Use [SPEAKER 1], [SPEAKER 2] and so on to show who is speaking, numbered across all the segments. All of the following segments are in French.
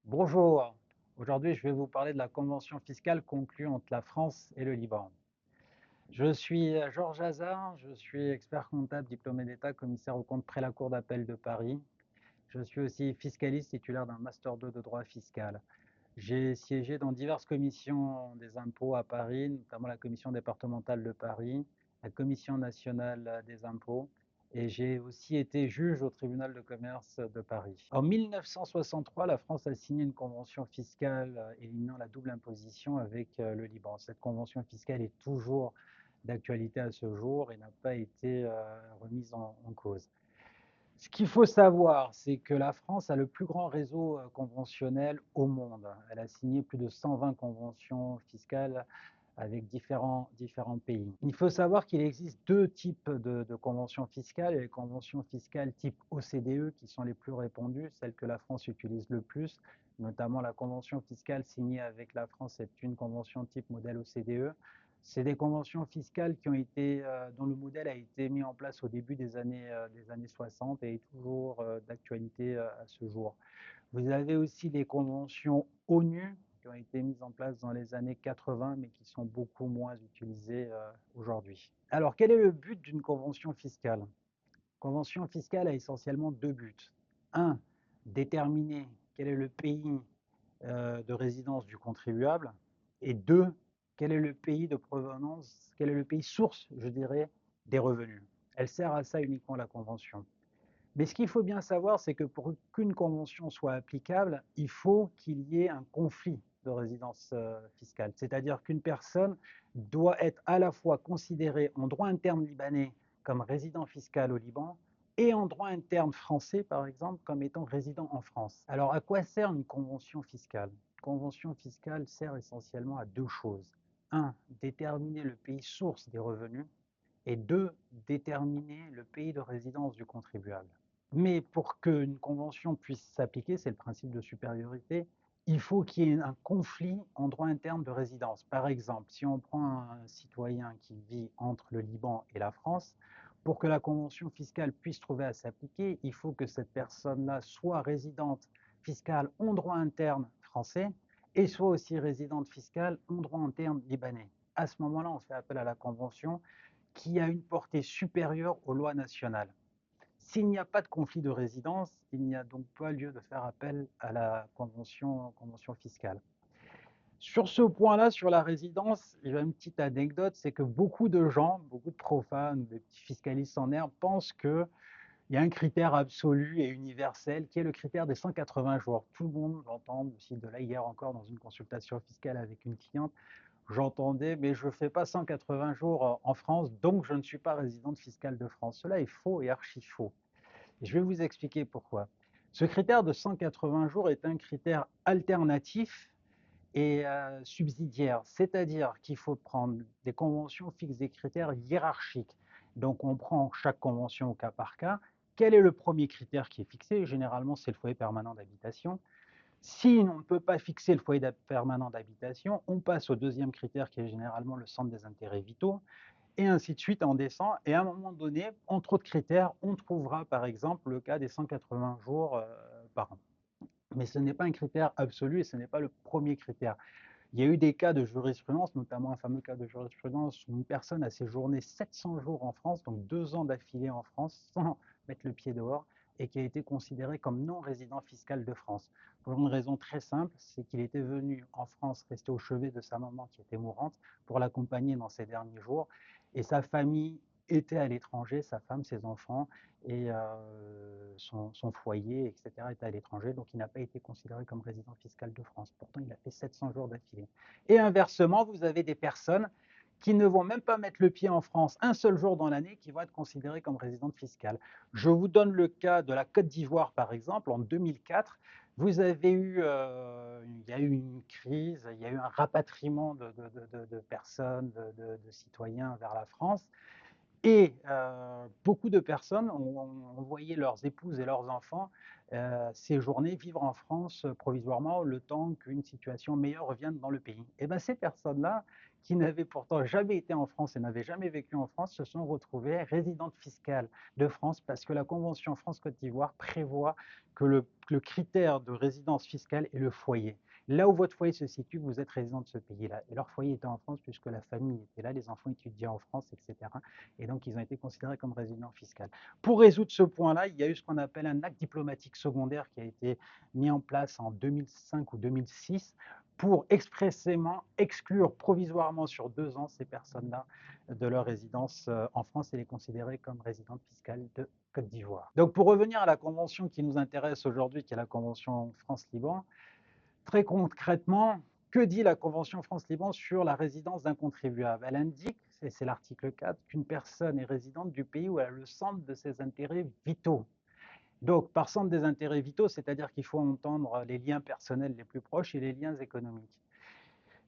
[SPEAKER 1] Bonjour, aujourd'hui je vais vous parler de la convention fiscale conclue entre la France et le Liban. Je suis Georges Hazard, je suis expert comptable diplômé d'État, commissaire aux comptes près la Cour d'appel de Paris. Je suis aussi fiscaliste titulaire d'un Master 2 de droit fiscal. J'ai siégé dans diverses commissions des impôts à Paris, notamment la commission départementale de Paris, la commission nationale des impôts, et j'ai aussi été juge au tribunal de commerce de Paris. En 1963, la France a signé une convention fiscale éliminant la double imposition avec le Liban. Cette convention fiscale est toujours d'actualité à ce jour et n'a pas été remise en cause. Ce qu'il faut savoir, c'est que la France a le plus grand réseau conventionnel au monde. Elle a signé plus de 120 conventions fiscales avec différents pays. Il faut savoir qu'il existe deux types de conventions fiscales. Les conventions fiscales type OCDE qui sont les plus répandues, celles que la France utilise le plus, notamment la convention fiscale signée avec la France est une convention type modèle OCDE. C'est des conventions fiscales dont le modèle a été mis en place au début des années 60 et est toujours d'actualité à ce jour. Vous avez aussi des conventions ONU qui ont été mises en place dans les années 80, mais qui sont beaucoup moins utilisées aujourd'hui. Alors, quel est le but d'une convention fiscale? Une convention fiscale a essentiellement deux buts. Un, déterminer quel est le pays de résidence du contribuable. Et deux, quel est le pays de provenance, quel est le pays source, je dirais, des revenus. Elle sert à ça uniquement la convention. Mais ce qu'il faut bien savoir, c'est que pour qu'une convention soit applicable, il faut qu'il y ait un conflit de résidence fiscale. C'est-à-dire qu'une personne doit être à la fois considérée en droit interne libanais comme résident fiscal au Liban et en droit interne français, par exemple, comme étant résident en France. Alors, à quoi sert une convention fiscale? Une convention fiscale sert essentiellement à deux choses. Un, déterminer le pays source des revenus et deux, déterminer le pays de résidence du contribuable. Mais pour qu'une convention puisse s'appliquer, c'est le principe de supériorité, il faut qu'il y ait un conflit en droit interne de résidence. Par exemple, si on prend un citoyen qui vit entre le Liban et la France, pour que la convention fiscale puisse trouver à s'appliquer, il faut que cette personne-là soit résidente fiscale en droit interne français et soit aussi résidente fiscale en droit interne libanais. À ce moment-là, on fait appel à la convention qui a une portée supérieure aux lois nationales. S'il n'y a pas de conflit de résidence, il n'y a donc pas lieu de faire appel à la convention fiscale. Sur ce point-là, sur la résidence, j'ai une petite anecdote, c'est que beaucoup de gens, beaucoup de profanes, des petits fiscalistes en herbe, pensent qu'il y a un critère absolu et universel qui est le critère des 180 jours. Tout le monde l'entend, aussi de là hier encore dans une consultation fiscale avec une cliente, j'entendais, mais je ne fais pas 180 jours en France, donc je ne suis pas résidente fiscale de France. Cela est faux et archi faux. Et je vais vous expliquer pourquoi. Ce critère de 180 jours est un critère alternatif et subsidiaire, c'est-à-dire qu'il faut prendre des conventions fixes des critères hiérarchiques. Donc on prend chaque convention au cas par cas. Quel est le premier critère qui est fixé? Généralement, c'est le foyer permanent d'habitation. Si on ne peut pas fixer le foyer permanent d'habitation, on passe au deuxième critère qui est généralement le centre des intérêts vitaux, et ainsi de suite, on descend. Et à un moment donné, entre autres critères, on trouvera par exemple le cas des 180 jours par an. Mais ce n'est pas un critère absolu et ce n'est pas le premier critère. Il y a eu des cas de jurisprudence, notamment un fameux cas de jurisprudence où une personne a séjourné 700 jours en France, donc 2 ans d'affilée en France, sans mettre le pied dehors, et qui a été considéré comme non résident fiscal de France. Pour une raison très simple, c'est qu'il était venu en France rester au chevet de sa maman qui était mourante pour l'accompagner dans ses derniers jours, et sa famille était à l'étranger, sa femme, ses enfants et son foyer, etc., était à l'étranger, donc il n'a pas été considéré comme résident fiscal de France. Pourtant, il a fait 700 jours d'affilée. Et inversement, vous avez des personnes qui ne vont même pas mettre le pied en France un seul jour dans l'année, qui vont être considérées comme résidentes fiscales. Je vous donne le cas de la Côte d'Ivoire, par exemple, en 2004. Vous avez eu, il y a eu une crise, il y a eu un rapatriement de personnes, de citoyens vers la France. Et beaucoup de personnes ont envoyé leurs épouses et leurs enfants séjourner, vivre en France provisoirement, le temps qu'une situation meilleure revienne dans le pays. Et bien ces personnes-là, qui n'avaient pourtant jamais été en France et n'avaient jamais vécu en France, se sont retrouvées résidentes fiscales de France parce que la convention France-Côte d'Ivoire prévoit que le critère de résidence fiscale est le foyer. Là où votre foyer se situe, vous êtes résident de ce pays-là. Et leur foyer était en France puisque la famille était là, les enfants étudiaient en France, etc. Et donc, ils ont été considérés comme résidents fiscaux. Pour résoudre ce point-là, il y a eu ce qu'on appelle un acte diplomatique secondaire qui a été mis en place en 2005 ou 2006 pour expressément exclure provisoirement sur 2 ans ces personnes-là de leur résidence en France et les considérer comme résidentes fiscales de Côte d'Ivoire. Donc, pour revenir à la convention qui nous intéresse aujourd'hui, qui est la convention France-Liban, très concrètement, que dit la Convention France-Liban sur la résidence d'un contribuable? Elle indique, et c'est l'article 4, qu'une personne est résidente du pays où elle a le centre de ses intérêts vitaux. Donc, par centre des intérêts vitaux, c'est-à-dire qu'il faut entendre les liens personnels les plus proches et les liens économiques.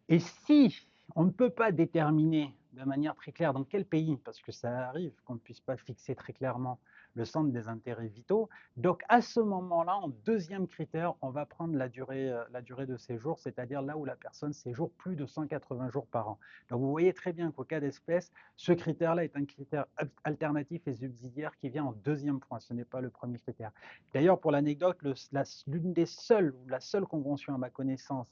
[SPEAKER 1] Et si on ne peut pas déterminer de manière très claire dans quel pays, parce que ça arrive qu'on ne puisse pas fixer très clairement le centre des intérêts vitaux, donc à ce moment-là, en deuxième critère, on va prendre la durée de séjour, c'est-à-dire là où la personne séjourne plus de 180 jours par an. Donc vous voyez très bien qu'au cas d'espèce, ce critère-là est un critère alternatif et subsidiaire qui vient en deuxième point, ce n'est pas le premier critère. D'ailleurs, pour l'anecdote, l'une des seules, ou la seule convention à ma connaissance,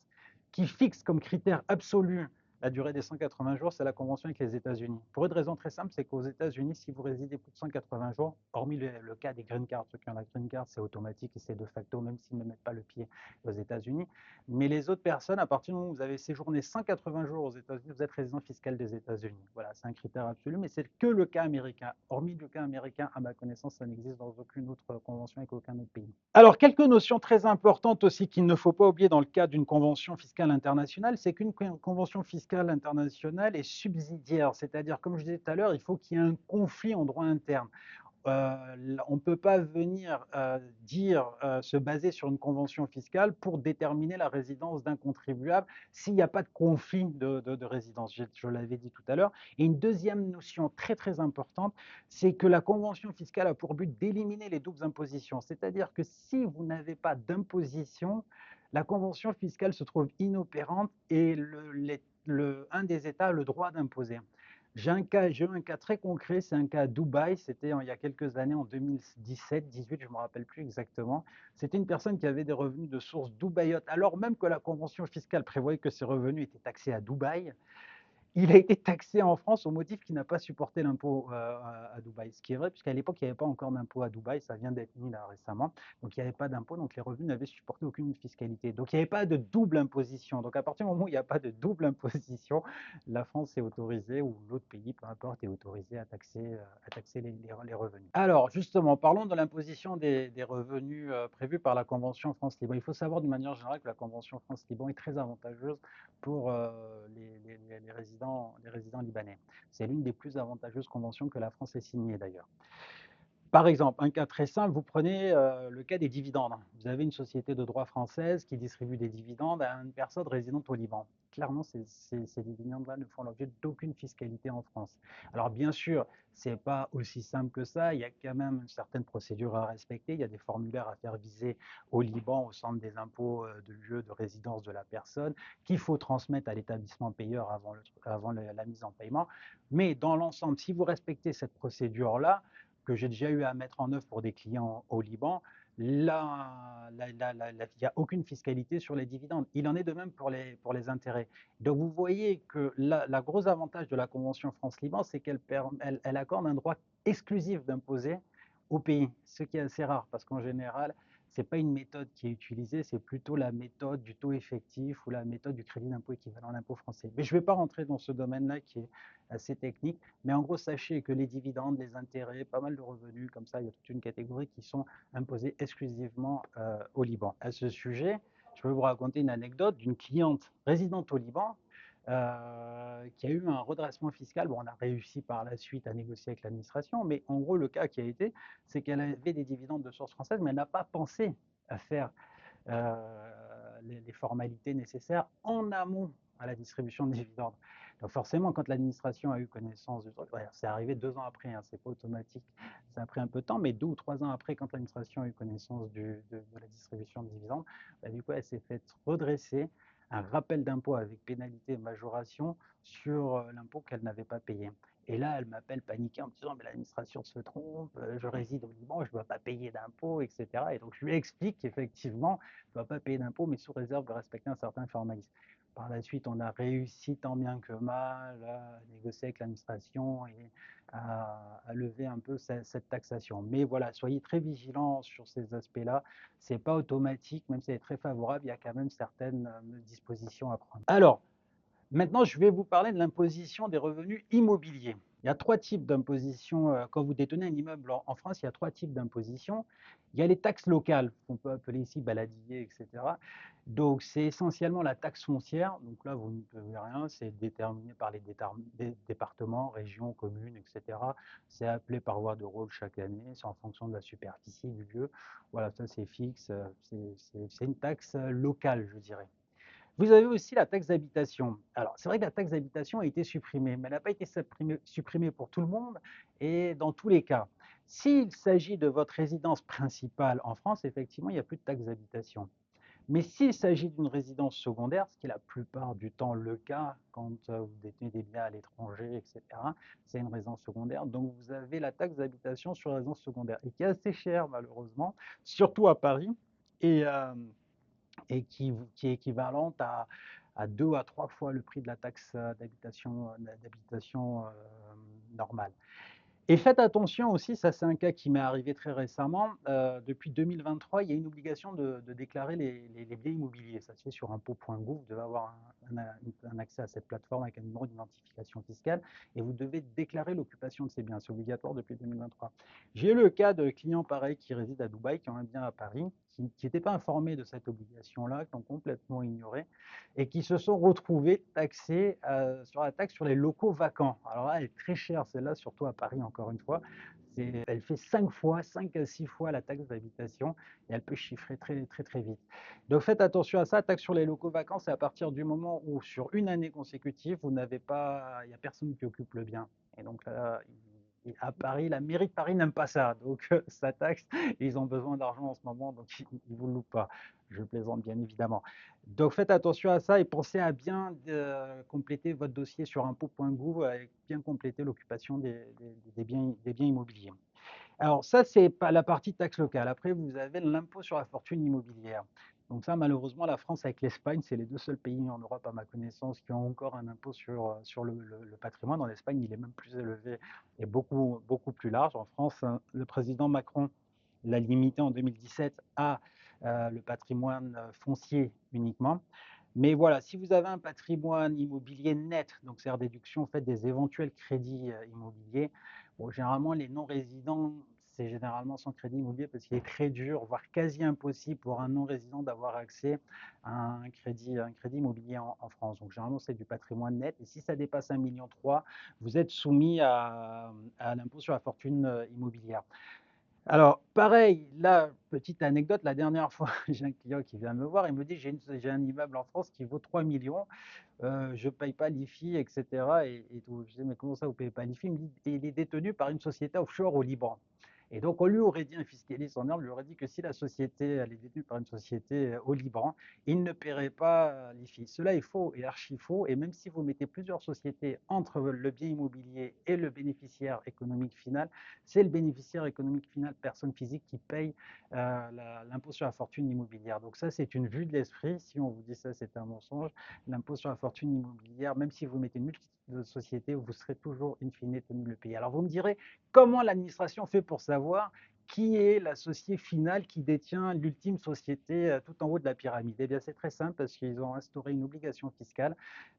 [SPEAKER 1] qui fixe comme critère absolu la durée des 180 jours, c'est la convention avec les États-Unis. Pour une raison très simple, c'est qu'aux États-Unis, si vous résidez plus de 180 jours, hormis le cas des green cards, ceux qui ont la green card, c'est automatique et c'est de facto, même s'ils ne mettent pas le pied aux États-Unis. Mais les autres personnes, à partir du moment où vous avez séjourné 180 jours aux États-Unis, vous êtes résident fiscal des États-Unis. Voilà, c'est un critère absolu, mais c'est que le cas américain. Hormis le cas américain, à ma connaissance, ça n'existe dans aucune autre convention avec aucun autre pays. Alors, quelques notions très importantes aussi qu'il ne faut pas oublier dans le cadre d'une convention fiscale internationale, c'est qu'une convention fiscale internationale est subsidiaire, c'est-à-dire, comme je disais tout à l'heure, il faut qu'il y ait un conflit en droit interne. On ne peut pas venir se baser sur une convention fiscale pour déterminer la résidence d'un contribuable s'il n'y a pas de conflit de résidence, je l'avais dit tout à l'heure. Et une deuxième notion très très importante, c'est que la convention fiscale a pour but d'éliminer les doubles impositions. C'est-à-dire que si vous n'avez pas d'imposition, la convention fiscale se trouve inopérante et un des États a le droit d'imposer. J'ai eu un cas très concret, c'est un cas à Dubaï, c'était il y a quelques années, en 2017-18, je ne me rappelle plus exactement. C'était une personne qui avait des revenus de source dubaïote, alors même que la convention fiscale prévoyait que ses revenus étaient taxés à Dubaï. Il a été taxé en France au motif qu'il n'a pas supporté l'impôt à Dubaï. Ce qui est vrai, puisqu'à l'époque, il n'y avait pas encore d'impôt à Dubaï, ça vient d'être mis là récemment. Donc il n'y avait pas d'impôt, donc les revenus n'avaient supporté aucune fiscalité. Donc il n'y avait pas de double imposition. Donc à partir du moment où il n'y a pas de double imposition, la France est autorisée, ou l'autre pays, peu importe, est autorisé à taxer les revenus. Alors justement, parlons de l'imposition des revenus prévus par la Convention France-Liban. Il faut savoir d'une manière générale que la Convention France-Liban est très avantageuse pour les résidents libanais. C'est l'une des plus avantageuses conventions que la France ait signée d'ailleurs. Par exemple, un cas très simple, vous prenez le cas des dividendes. Vous avez une société de droit française qui distribue des dividendes à une personne résidente au Liban. Clairement, ces dividendes-là ne font l'objet d'aucune fiscalité en France. Alors bien sûr, ce n'est pas aussi simple que ça, il y a quand même une certaine procédure à respecter, il y a des formulaires à faire viser au Liban, au centre des impôts de lieu de résidence de la personne, qu'il faut transmettre à l'établissement payeur avant la mise en paiement. Mais dans l'ensemble, si vous respectez cette procédure-là, que j'ai déjà eu à mettre en œuvre pour des clients au Liban, là, il n'y a aucune fiscalité sur les dividendes. Il en est de même pour les intérêts. Donc vous voyez que la gros avantage de la Convention France-Liban, c'est elle accorde un droit exclusif d'imposer au pays, ce qui est assez rare, parce qu'en général, ce n'est pas une méthode qui est utilisée, c'est plutôt la méthode du taux effectif ou la méthode du crédit d'impôt équivalent à l'impôt français. Mais je ne vais pas rentrer dans ce domaine-là qui est assez technique. Mais en gros, sachez que les dividendes, les intérêts, pas mal de revenus, comme ça, il y a toute une catégorie qui sont imposés exclusivement au Liban. À ce sujet, je peux vous raconter une anecdote d'une cliente résidente au Liban qui a eu un redressement fiscal. Bon, on a réussi par la suite à négocier avec l'administration, mais en gros, le cas qui a été, c'est qu'elle avait des dividendes de source française, mais elle n'a pas pensé à faire les formalités nécessaires en amont à la distribution de dividendes. Donc forcément, quand l'administration a eu connaissance du truc, ouais, c'est arrivé 2 ans après, hein, c'est pas automatique, ça a pris un peu de temps, mais 2 ou 3 ans après, quand l'administration a eu connaissance de la distribution de dividendes, bah, du coup, elle s'est faite redresser un rappel d'impôt avec pénalité et majoration sur l'impôt qu'elle n'avait pas payé. Et là, elle m'appelle paniquée en me disant, mais l'administration se trompe, je réside au Liban, je ne dois pas payer d'impôts, etc. Et donc, je lui explique qu'effectivement, je ne dois pas payer d'impôts, mais sous réserve de respecter un certain formalisme. Par la suite, on a réussi tant bien que mal à négocier avec l'administration et à lever un peu cette taxation. Mais voilà, soyez très vigilants sur ces aspects-là. Ce n'est pas automatique, même si elle est très favorable, il y a quand même certaines dispositions à prendre. Alors, maintenant, je vais vous parler de l'imposition des revenus immobiliers. Il y a 3 types d'imposition. Quand vous détenez un immeuble en France, il y a 3 types d'imposition. Il y a les taxes locales, qu'on peut appeler ici baladier, etc. Donc, c'est essentiellement la taxe foncière. Donc là, vous ne payez rien, c'est déterminé par les départements, régions, communes, etc. C'est appelé par voie de rôle chaque année, c'est en fonction de la superficie du lieu. Voilà, ça c'est fixe, c'est une taxe locale, je dirais. Vous avez aussi la taxe d'habitation. Alors, c'est vrai que la taxe d'habitation a été supprimée, mais elle n'a pas été supprimée pour tout le monde et dans tous les cas. S'il s'agit de votre résidence principale en France, effectivement, il n'y a plus de taxe d'habitation. Mais s'il s'agit d'une résidence secondaire, ce qui est la plupart du temps le cas quand vous détenez des biens à l'étranger, etc., c'est une résidence secondaire. Donc, vous avez la taxe d'habitation sur la résidence secondaire et qui est assez chère, malheureusement, surtout à Paris. Et, et qui est équivalente à 2 à 3 fois le prix de la taxe d'habitation normale. Et faites attention aussi, ça c'est un cas qui m'est arrivé très récemment, depuis 2023, il y a une obligation de déclarer les biens immobiliers. Ça se fait sur impôts.gouv, vous devez avoir un accès à cette plateforme avec un numéro d'identification fiscale et vous devez déclarer l'occupation de ces biens. C'est obligatoire depuis 2023. J'ai eu le cas de clients pareils qui résident à Dubaï, qui ont un bien à Paris, qui n'étaient pas informés de cette obligation-là, qui ont complètement ignoré et qui se sont retrouvés taxés sur la taxe sur les locaux vacants. Alors là, elle est très chère, celle-là, surtout à Paris, encore une fois. Elle fait 5 fois, 5 à 6 fois la taxe d'habitation et elle peut chiffrer très, très, très vite. Donc faites attention à ça. Taxe sur les locaux vacants, c'est à partir du moment où, sur une année consécutive, vous n'avez pas, il n'y a personne qui occupe le bien. Et donc là, à Paris, la mairie de Paris n'aime pas ça. Donc ça taxe, ils ont besoin d'argent en ce moment, donc ils ne vous le louent pas. Je plaisante bien évidemment. Donc faites attention à ça et pensez à bien compléter votre dossier sur impôts.gouv et bien compléter l'occupation des biens immobiliers. Alors ça, c'est pas la partie taxe locale. Après, vous avez l'impôt sur la fortune immobilière. Donc ça, malheureusement, la France avec l'Espagne, c'est les 2 seuls pays en Europe, à ma connaissance, qui ont encore un impôt sur le patrimoine. En Espagne, il est même plus élevé et beaucoup, beaucoup plus large. En France, le président Macron l'a limité en 2017 à le patrimoine foncier uniquement. Mais voilà, si vous avez un patrimoine immobilier net, donc c'est-à-dire déduction faite des éventuels crédits immobiliers, bon, généralement les non-résidents, c'est généralement sans crédit immobilier parce qu'il est très dur, voire quasi impossible pour un non-résident d'avoir accès à un crédit immobilier en France. Donc généralement c'est du patrimoine net et si ça dépasse 1,3 million, vous êtes soumis à l'impôt sur la fortune immobilière. Alors, pareil, là, petite anecdote, la dernière fois, j'ai un client qui vient me voir, il me dit, j'ai un immeuble en France qui vaut 3 millions, je ne paye pas l'IFI, etc. Et tout. Je dis, mais comment ça, vous ne payez pas l'IFI? Il me dit, il est détenu par une société offshore au Liban. Et donc, on lui aurait dit, un fiscaliste en herbe lui aurait dit que si la société, elle est détenue par une société au Liban, il ne paierait pas l'IFI. Cela est faux et archi faux. Et même si vous mettez plusieurs sociétés entre le bien immobilier et le bénéficiaire économique final, c'est le bénéficiaire économique final, personne physique, qui paye l'impôt sur la fortune immobilière. Donc ça, c'est une vue de l'esprit. Si on vous dit ça, c'est un mensonge. L'impôt sur la fortune immobilière, même si vous mettez une multitude de sociétés, vous serez toujours in fine tenu de le payer. Alors vous me direz, comment l'administration fait pour savoir qui est l'associé final qui détient l'ultime société tout en haut de la pyramide? Eh bien, c'est très simple parce qu'ils ont instauré une obligation fiscale,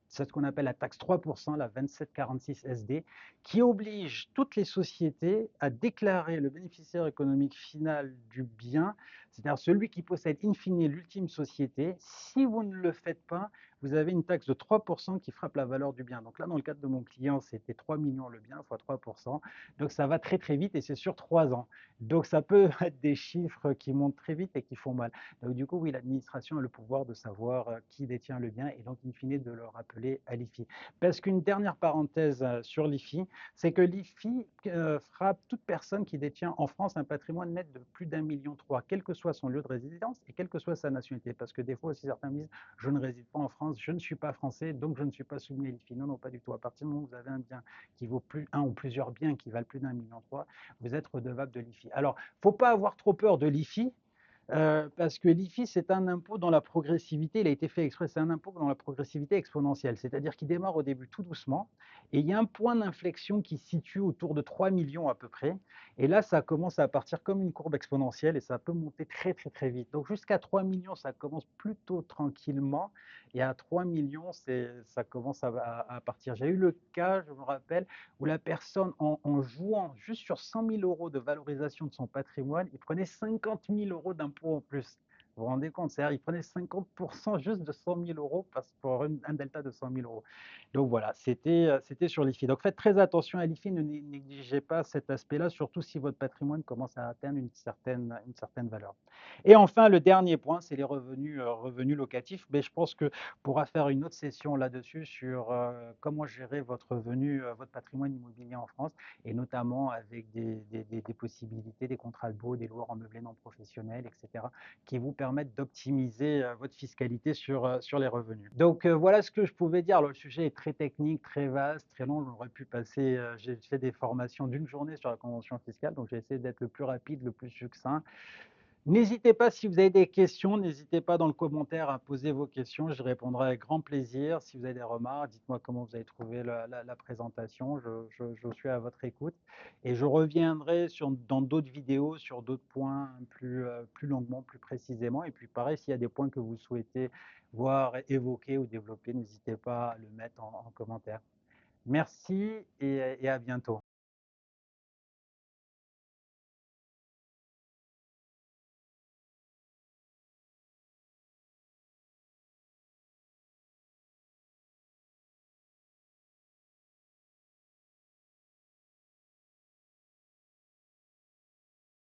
[SPEAKER 1] c'est ce qu'on appelle la taxe 3%, la 2746 SD, qui oblige toutes les sociétés à déclarer le bénéficiaire économique final du bien, c'est-à-dire celui qui possède in fine l'ultime société. Si vous ne le faites pas, vous avez une taxe de 3 qui frappe la valeur du bien. Donc là, dans le cadre de mon client, c'était 3 millions le bien fois 3. Donc ça va très, très vite et c'est sur 3 ans. Donc ça peut être des chiffres qui montent très vite et qui font mal. Donc du coup, oui, l'administration a le pouvoir de savoir, qui détient le bien et donc in fine de le rappeler à l'IFI. Parce qu'une dernière parenthèse, sur l'IFI, c'est que l'IFI, frappe toute personne qui détient en France un patrimoine net de plus d'1,3 million, quel que soit son lieu de résidence et quelle que soit sa nationalité. Parce que des fois aussi certains me disent: «Je ne réside pas en France, je ne suis pas français, donc je ne suis pas soumis à l'IFI». Non, non, pas du tout. À partir du moment où vous avez un bien qui vaut plus un ou plusieurs biens qui valent plus d'1,3 million, vous êtes redevable de l'IFI. Alors, il ne faut pas avoir trop peur de l'IFI, parce que l'IFI, c'est un impôt dont la progressivité, il a été fait exprès, c'est un impôt dont la progressivité est exponentielle. C'est-à-dire qu'il démarre au début tout doucement et il y a un point d'inflexion qui se situe autour de 3 millions à peu près. Et là, ça commence à partir comme une courbe exponentielle et ça peut monter très, très, très vite. Donc jusqu'à 3 millions, ça commence plutôt tranquillement et à 3 millions, ça commence à partir. J'ai eu le cas, je me rappelle, où la personne, en jouant juste sur 100 000 euros de valorisation de son patrimoine, il prenait 50 000 euros d'impôt en plus. Vous vous rendez compte? C'est-à-dire il prenait 50% juste de 100 000 euros pour un delta de 100 000 euros. Donc voilà, c'était sur l'IFI. Donc faites très attention à l'IFI, ne négligez pas cet aspect-là, surtout si votre patrimoine commence à atteindre une certaine valeur. Et enfin, le dernier point, c'est les revenus locatifs. Mais je pense que pourra faire une autre session là-dessus sur comment gérer votre revenu, votre patrimoine immobilier en France, et notamment avec des possibilités, des contrats de baux, des loueurs en meublé non professionnels, etc., qui vous permettent d'optimiser votre fiscalité sur les revenus. Donc voilà ce que je pouvais dire. Alors, le sujet est très technique, très vaste, très long. J'aurais pu passer, j'ai fait des formations d'une journée sur la convention fiscale, donc j'ai essayé d'être le plus rapide, le plus succinct. N'hésitez pas, si vous avez des questions, n'hésitez pas dans le commentaire à poser vos questions, je répondrai avec grand plaisir. Si vous avez des remarques, dites-moi comment vous avez trouvé la présentation, je suis à votre écoute et je reviendrai dans d'autres vidéos sur d'autres points plus longuement, plus précisément. Et puis pareil, s'il y a des points que vous souhaitez voir évoquer ou développer, n'hésitez pas à le mettre en commentaire. Merci et à bientôt.